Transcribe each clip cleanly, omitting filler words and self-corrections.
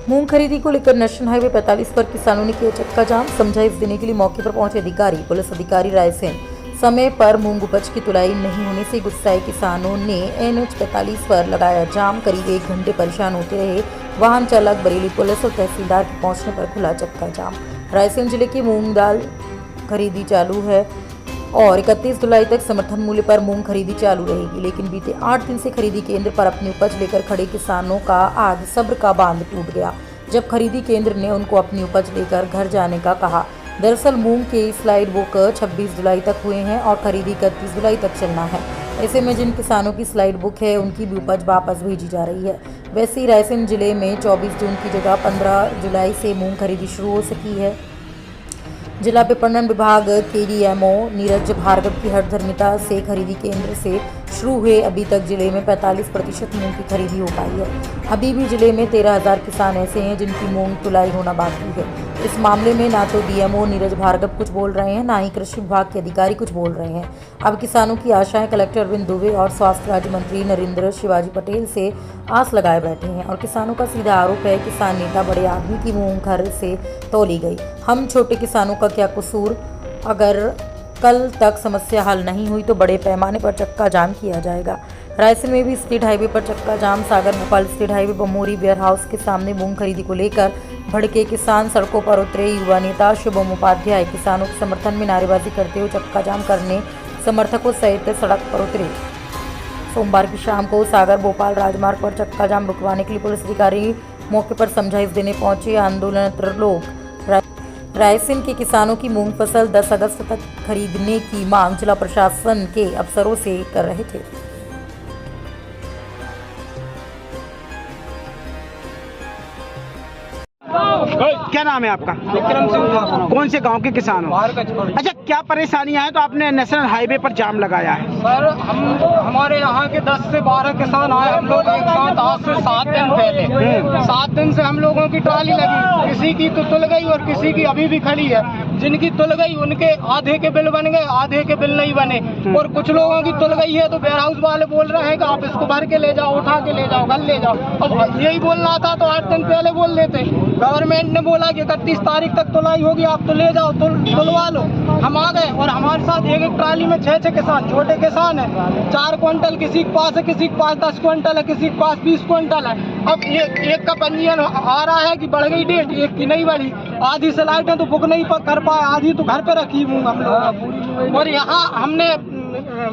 मूंग खरीदी को लेकर नेशनल हाईवे 45 पर किसानों ने किया चक्का जाम। समझाइश देने के लिए मौके पर पहुंचे अधिकारी। पुलिस अधिकारी रायसेन समय पर मूंग उपज की तुलाई नहीं होने से गुस्साए किसानों ने NH 45 पर लगाया जाम। करीब 1 घंटे परेशान होते रहे वाहन चालक। बरेली पुलिस और तहसीलदार के पहुंचने पर खुला चक्का जाम। रायसेन जिले की मूंग दाल खरीदी चालू है और 31 जुलाई तक समर्थन मूल्य पर मूंग खरीदी चालू रहेगी, लेकिन बीते 8 दिन से खरीदी केंद्र पर अपनी उपज लेकर खड़े किसानों का आज सब्र का बांध टूट गया जब खरीदी केंद्र ने उनको अपनी उपज लेकर घर जाने का कहा। दरअसल मूंग के स्लाइड बुक 26 जुलाई तक हुए हैं और खरीदी 31 जुलाई तक चलना है। ऐसे में जिन किसानों की स्लाइड बुक है उनकी भी उपज वापस भेजी जा रही है। वैसे ही रायसेन जिले में 24 जून की जगह 15 जुलाई से मूंग खरीदी शुरू हो सकी है। जिला विपणन विभाग KDMO नीरज भार्गव की हठधर्मिता से खरीदी केंद्र से शुरू हुए अभी तक जिले में 45% मूंग की खरीदी हो पाई है। अभी भी जिले में 13,000 किसान ऐसे हैं जिनकी मूंग तुलाई होना बाकी है। इस मामले में ना तो DMO नीरज भार्गव कुछ बोल रहे हैं, ना ही कृषि विभाग के अधिकारी कुछ बोल रहे हैं। अब किसानों की आशाएं कलेक्टर अरविंद दुबे और स्वास्थ्य राज्य मंत्री नरेंद्र शिवाजी पटेल से आस लगाए बैठे हैं और किसानों का सीधा आरोप है किसान नेता बड़े आदमी की मूंग घर से तौली गई। हम छोटे किसानों का क्या कसूर? अगर कल तक समस्या हल नहीं हुई तो बड़े पैमाने पर चक्का जाम किया जाएगा। रायसेन में भी स्टेट हाईवे पर चक्का जाम। Sagar Bhopal state highway Bamori warehouse के सामने मूंग खरीदी को लेकर भड़के किसान सड़कों पर उतरे। युवा नेता शुभम उपाध्याय किसानों के समर्थन में नारेबाजी करते हुए चक्का जाम करने समर्थकों सहित सड़क पर उतरे। सोमवार की शाम को सागर भोपाल राजमार्ग पर चक्का जाम रुकवाने के लिए पुलिस अधिकारी मौके पर समझाइश देने पहुंचे। आंदोलनरत लोग रायसेन के किसानों की मूंग फसल 10 अगस्त तक खरीदने की मांग जिला प्रशासन के अफसरों से कर रहे थे। क्या नाम है आपका? विक्रम सिंह। कौन से गांव के किसान हो? अच्छा, क्या परेशानियां हैं तो आपने नेशनल हाईवे पर जाम लगाया है? सर, हमारे यहाँ के 10 से 12 किसान आए। हम लोग एक साथ आज से 7 दिन पहले 7 दिन से हम लोगों की ट्राली लगी। किसी की तो तुल गई और किसी की अभी भी खड़ी है। जिनकी तुल गई उनके आधे के बिल बन गए, आधे के बिल नहीं बने। और कुछ लोगों की तुल गई है तो वेयर हाउस वाले बोल रहे हैं कि आप इसको भर के ले जाओ, उठा के ले जाओ, घर ले जाओ। अब यही बोलना था तो 8 दिन पहले बोल देते। गवर्नमेंट ने बोला कि 31 तारीख तक तुलाई होगी, आप तो ले जाओ, तुलवा लो। हम आ गए और हमारे साथ एक ट्राली में 6 किसान, छोटे किसान है। 4 क्विंटल किसी के पास है, किसी के पास 10 क्विंटल है, किसी के पास 20 क्विंटल है। अब एक का पंजीयन आ रहा है कि बढ़ गई डेट, एक की नहीं बढ़ी। आधी स्लाइडें तो बुक नहीं कर पाए, आधी तो घर पे रखी हूँ हम लोग। और यहाँ हमने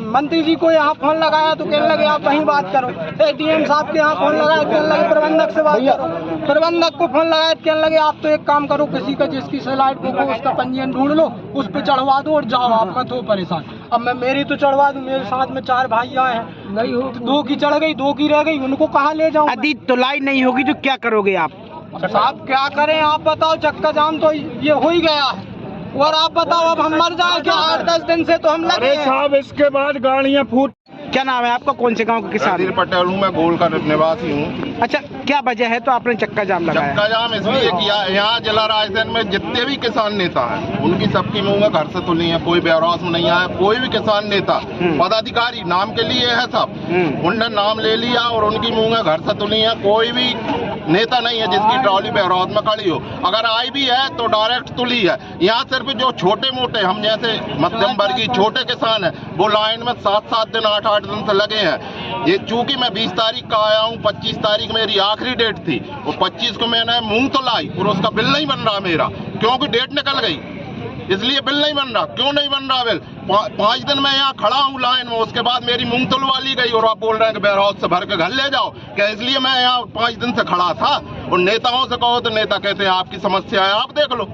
मंत्री जी को यहाँ फोन लगाया तो कहने लगे आप वहीं बात करो। ADM साहब के यहाँ फोन लगाया, कहने लगे प्रबंधक से बात करो। प्रबंधक को फोन लगाया, कहने लगे आप तो एक काम करो, किसी का जिसकी स्लाइड बुक हो उसका पंजीयन ढूंढ लो, उस पर चढ़वा दो और जाओ, आप मत हो परेशान। अब मैं मेरी तो चढ़वा दूं, मेरे साथ में 4 भाई आए हैं, नहीं हो 2 की चढ़ गई, 2 की रह गई, उनको कहाँ ले जाऊँ? यदि तुलाई नहीं होगी तो क्या करोगे आप? साहब क्या करें आप बताओ, चक्का जाम तो ये हो ही गया है। और आप बताओ अब हम मर जाए क्या? 8-10 दिन से तो हम लगे हैं। साहब इसके बाद गाड़ियाँ फूट। क्या नाम है आपका? कौन से गांव के किसान? पटेल हूँ, मैं गोल का निवासी हूँ। अच्छा, क्या वजह है तो आपने चक्का जाम लगाया? चक्का जाम इसलिए किया, यहाँ जिला रायसेन में जितने भी किसान नेता हैं उनकी सबकी मूंग घर से तुली है। कोई बेवरास में नहीं आया, कोई भी किसान नेता पदाधिकारी नाम के लिए है सब, उनने नाम ले लिया और उनकी मूंग घर से तुली है। कोई भी नेता नहीं है जिसकी ट्रॉली बेवरास में खड़ी हो। अगर आई भी है तो डायरेक्ट तुली है। यहाँ सिर्फ जो छोटे मोटे हम जैसे मध्यम वर्गीय छोटे किसान है वो लाइन में 7-7 दिन 8-8 दिन से लगे हैं। ये चूंकि मैं 20 तारीख का आया हूँ, 25 तारीख मेरी आखिरी डेट थी और 25 को मैंने मूंग तो लाई और उसका बिल नहीं बन रहा मेरा, क्योंकि डेट निकल गई, इसलिए बिल नहीं बन रहा। क्यों नहीं बन रहा बिल? 5 दिन मैं यहाँ खड़ा हूँ लाइन में, उसके बाद मेरी मूंग तुलवा ली गई और आप बोल रहे हैं कि वेयर हाउस से भर के घर ले जाओ। क्या इसलिए मैं यहाँ 5 दिन से खड़ा था? और नेताओं से कहो तो नेता कहते हैं आपकी समस्या है, आप देख लो।